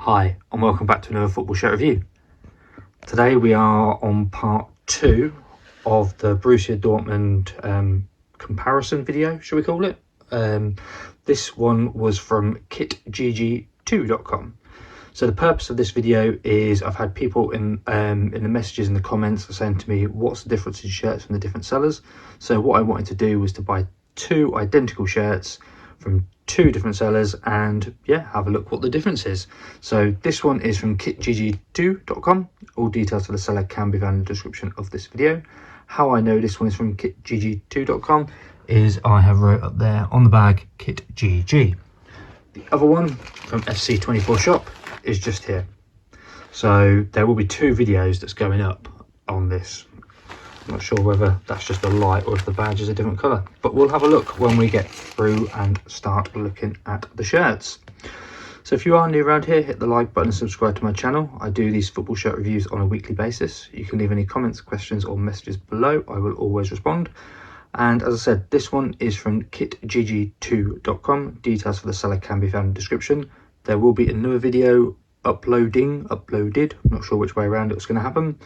Hi and welcome back to another football shirt review. Today we are on part 2 of the Borussia Dortmund comparison video, shall we call it. This one was from KitGG2.com. So the purpose of this video is I've had people in the messages and the comments saying to me what's the difference in shirts from the different sellers. So what I wanted to do was to buy 2 identical shirts from 2 different sellers and have a look what the difference is. So this one is from KitGG2.com. All details for the seller can be found in the description of this video. How I know this one is from KitGG2.com is I have wrote up there on the bag KitGG. The other one from FC24 shop is just here. So there will be 2 videos that's going up on this. I'm not sure whether that's just a light or if the badge is a different colour, but we'll have a look when we get through and start looking at the shirts. So if you are new around here, hit the like button and subscribe to my channel. I do these football shirt reviews on a weekly basis. You can leave any comments, questions or messages below. I will always respond. And as I said, this one is from KitGG2.com. Details for the seller can be found in the description. There will be another video uploaded, I'm not sure which way around it's going to happen,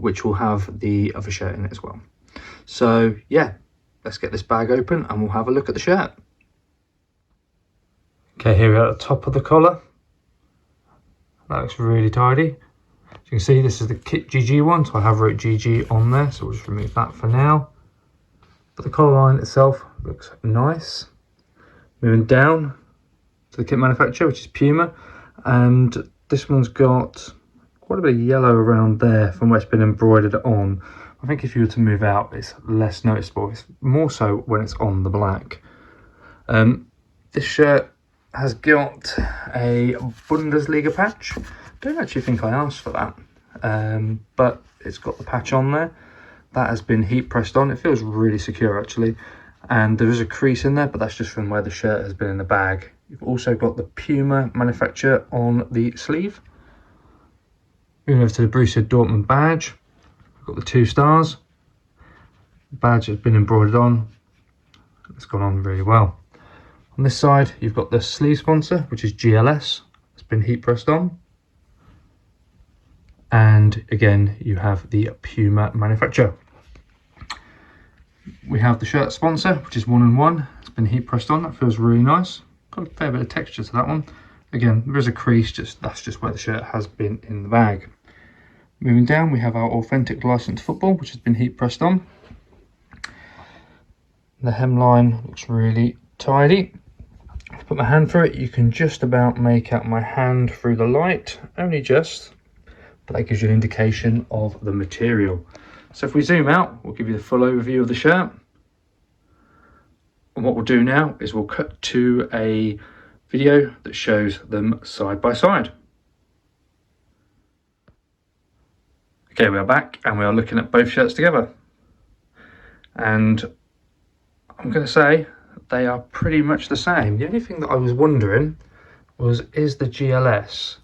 which will have the other shirt in it as well. So yeah, let's get this bag open and we'll have a look at the shirt. Okay, here we are at the top of the collar. That looks really tidy. As you can see, this is the KitGG one, so I have wrote GG on there, so we'll just remove that for now. But the collar line itself looks nice. Moving down to the kit manufacturer, which is Puma. And this one's got quite a bit of yellow around there from where it's been embroidered on. I think if you were to move out, it's less noticeable. It's more so when it's on the black. This shirt has got a Bundesliga patch. I don't actually think I asked for that, but it's got the patch on there. That has been heat pressed on. It feels really secure actually. And there is a crease in there, but that's just from where the shirt has been in the bag. You've also got the Puma manufacturer on the sleeve. Moving over to the Borussia Dortmund badge. We've got the 2 stars. The badge has been embroidered on. It's gone on really well. On this side, you've got the sleeve sponsor, which is GLS. It's been heat pressed on. And again, you have the Puma manufacturer. We have the shirt sponsor, which is 1&1. It's been heat pressed on. That feels really nice. Got a fair bit of texture to that one. Again, there is a crease, that's just where the shirt has been in the bag. Moving down, we have our authentic licensed football, which has been heat pressed on. The hemline looks really tidy. If I put my hand through it, you can just about make out my hand through the light, only just, but that gives you an indication of the material. So if we zoom out, we'll give you the full overview of the shirt. And what we'll do now is we'll cut to a video that shows them side by side. Okay, we are back and we are looking at both shirts together. And I'm going to say they are pretty much the same. The only thing that I was wondering was, is the GLS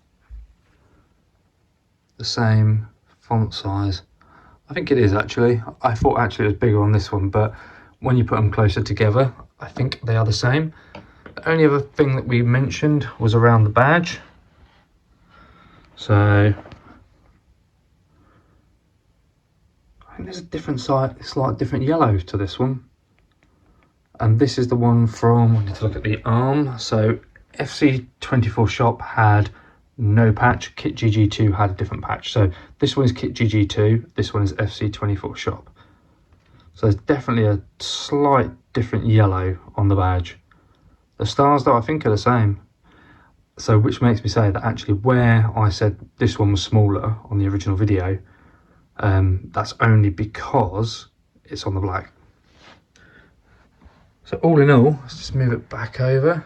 the same font size? I think it is actually. I thought actually it was bigger on this one, but when you put them closer together, I think they are the same. The only other thing that we mentioned was around the badge. So I think there's a different slight different yellow to this one. And this is the one from, I need to look at the arm. So FC24 shop had no patch, KitGG2 had a different patch. So this one is KitGG2, this one is FC24 shop. So there's definitely a slight different yellow on the badge. The stars though I think are the same. So which makes me say that actually where I said this one was smaller on the original video, that's only because it's on the black. So all in all, let's just move it back over.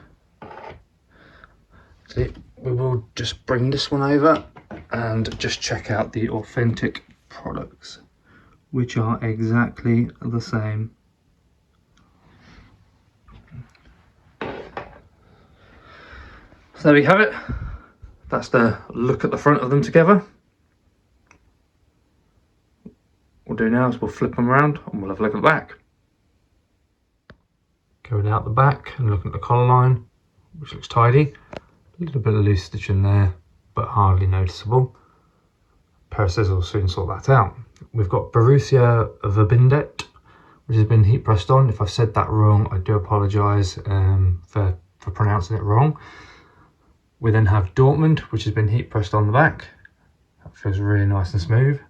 See, we will just bring this one over and just check out the authentic products, which are exactly the same. So there we have it. That's the look at the front of them together. What we'll do now is we'll flip them around and we'll have a look at the back. Going out the back and looking at the collar line, which looks tidy. A little bit of loose stitching there, but hardly noticeable. A pair of scissors will soon sort that out. We've got Borussia Verbindet, which has been heat pressed on. If I've said that wrong, I do apologise for pronouncing it wrong. We then have Dortmund, which has been heat pressed on the back. That feels really nice and smooth.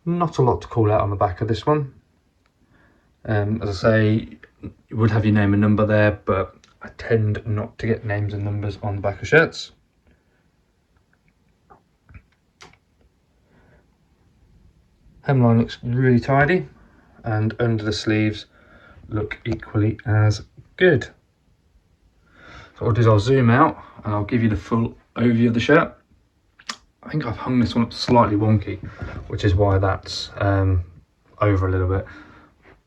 Not a lot to call out on the back of this one. As I say, you would have your name and number there, but I tend not to get names and numbers on the back of shirts. Hemline looks really tidy, and under the sleeves look equally as good. So what I'll do is I'll zoom out and I'll give you the full overview of the shirt. I think I've hung this one up slightly wonky, which is why that's over a little bit.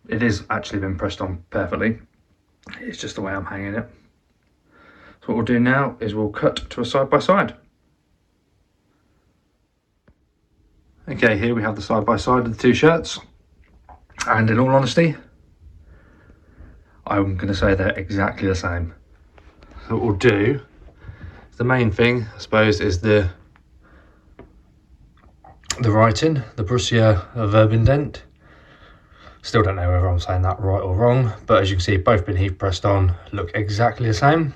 It is actually been pressed on perfectly. It's just the way I'm hanging it. So what we'll do now is we'll cut to a side by side. Okay, here we have the side by side of the two shirts. And in all honesty, I'm going to say they're exactly the same. So what we'll do, the main thing, I suppose, is the writing, the Borussia Verbindet. Still don't know whether I'm saying that right or wrong, but as you can see, both been heat pressed on, look exactly the same.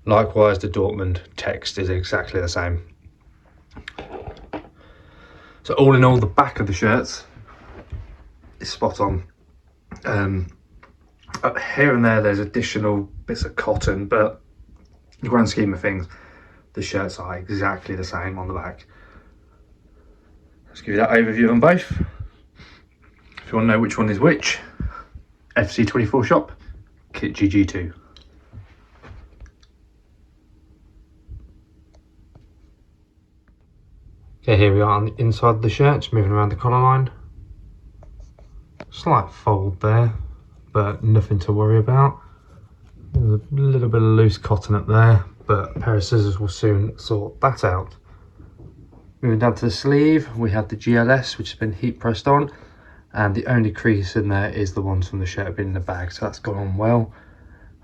Likewise, the Dortmund text is exactly the same. So all in all, the back of the shirts is spot on. Here and there's additional bits of cotton, but in the grand scheme of things, the shirts are exactly the same on the back. Let's give you that overview on both. If you want to know which one is which, FC24 shop, KitGG2. Okay, here we are on the inside of the shirt, just moving around the collar line. Slight fold there, but nothing to worry about. There's a little bit of loose cotton up there, but a pair of scissors will soon sort that out. Moving down to the sleeve, we have the GLS, which has been heat pressed on, and the only crease in there is the ones from the shirt being in the bag, so that's gone on well.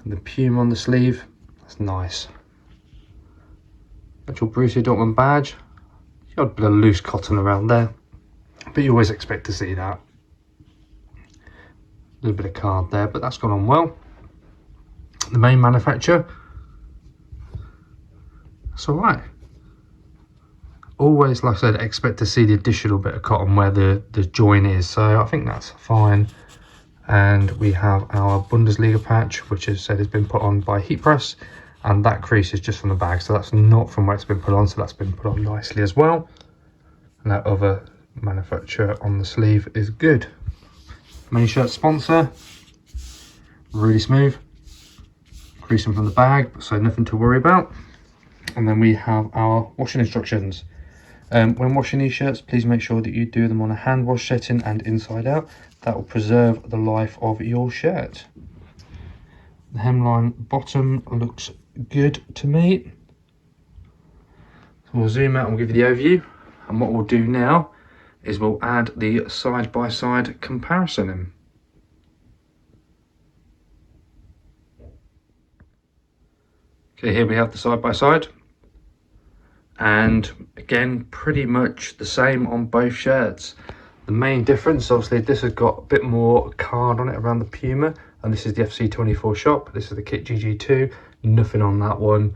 And the Puma on the sleeve, that's nice. Actual Borussia Dortmund badge, got a bit of loose cotton around there, but you always expect to see that. A little bit of card there, but that's gone on well. The main manufacturer, that's all right. Always, like I said, expect to see the additional bit of cotton where the join is, so I think that's fine. And we have our Bundesliga patch, which as said has been put on by heat press, and that crease is just from the bag, so that's not from where it's been put on, so that's been put on nicely as well. And that other manufacturer on the sleeve is good. Main shirt sponsor, really smooth, creasing from the bag, so nothing to worry about. And then we have our washing instructions. When washing these shirts, please make sure that you do them on a hand wash setting and inside out. That will preserve the life of your shirt. The hemline bottom looks good to me. So we'll zoom out and we'll give you the overview. And what we'll do now is we'll add the side-by-side comparison in. Okay, here we have the side-by-side. And again, pretty much the same on both shirts. The main difference, obviously, this has got a bit more card on it around the Puma, and this is the FC24 shop. This is the KitGG2, nothing on that one.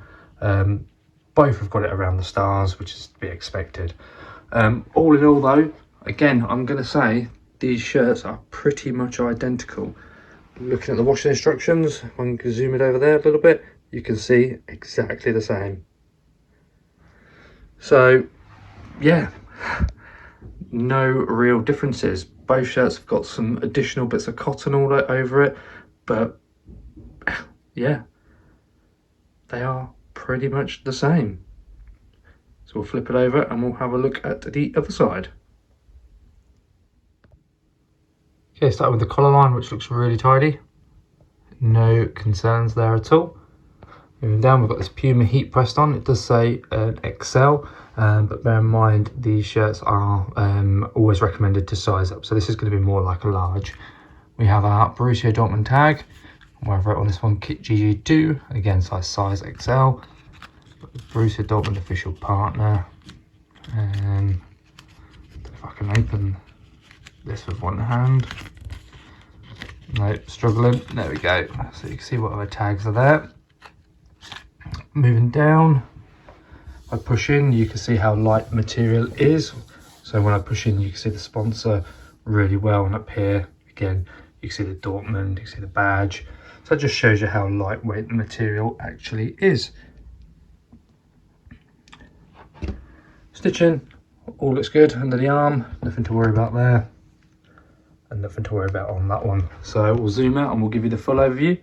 Both have got it around the stars, which is to be expected. All in all though, again, I'm going to say these shirts are pretty much identical. Looking at the washing instructions, if I can zoom it over there a little bit, you can see exactly the same. So, yeah, no real differences. Both shirts have got some additional bits of cotton all over it, but yeah, they are pretty much the same. So we'll flip it over and we'll have a look at the other side. Okay, start with the collar line, which looks really tidy. No concerns there at all. Moving down, we've got this Puma heat pressed on. It does say an XL, but bear in mind these shirts are always recommended to size up, so this is going to be more like a large. We have our Borussia Dortmund tag, where I've wrote on this one KitGG2, again size XL, Borussia Dortmund official partner, and if I can open this with one hand. Nope, struggling. There we go. So you can see what other tags are there. Moving down, I push in, you can see how light material is. So when I push in, you can see the sponsor really well, and up here again you can see the Dortmund, you can see the badge. So it just shows you how lightweight the material actually is. Stitching, all looks good under the arm, nothing to worry about there, and nothing to worry about on that one. So we'll zoom out and we'll give you the full overview.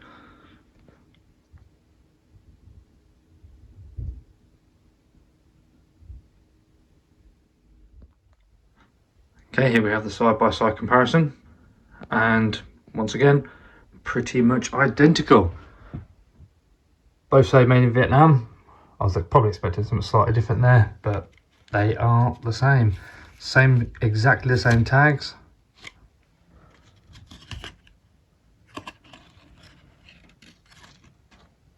Okay, here we have the side-by-side comparison, and once again, pretty much identical. Both say made in Vietnam. I was probably expecting something slightly different there, but they are the same. Exactly the same tags.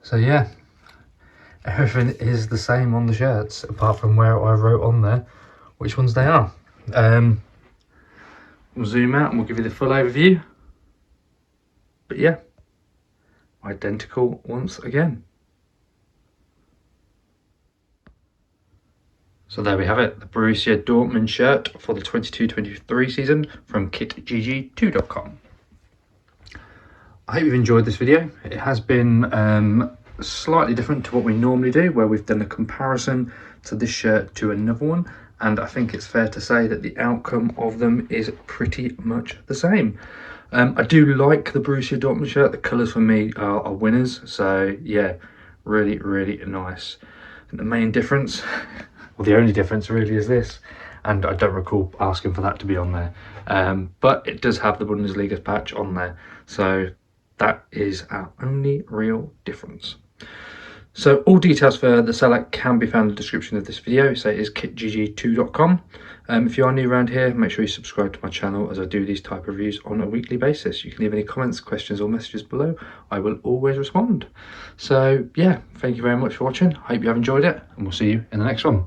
So yeah, everything is the same on the shirts, apart from where I wrote on there which ones they are. We'll zoom out and we'll give you the full overview. But yeah, identical once again. So there we have it, the Borussia Dortmund shirt for the 22-23 season from KitGG2.com. I hope you've enjoyed this video. It has been slightly different to what we normally do, where we've done a comparison to this shirt to another one, and I think it's fair to say that the outcome of them is pretty much the same. I do like the Borussia Dortmund shirt. The colours for me are winners, so yeah, really, really nice. And the main difference, well, the only difference really is this, and I don't recall asking for that to be on there, but it does have the Bundesliga patch on there, so that is our only real difference. So all details for the seller can be found in the description of this video. So it is KitGG2.com. If you are new around here, make sure you subscribe to my channel, as I do these type of reviews on a weekly basis. You can leave any comments, questions or messages below. I will always respond. So yeah, thank you very much for watching. I hope you have enjoyed it, and we'll see you in the next one.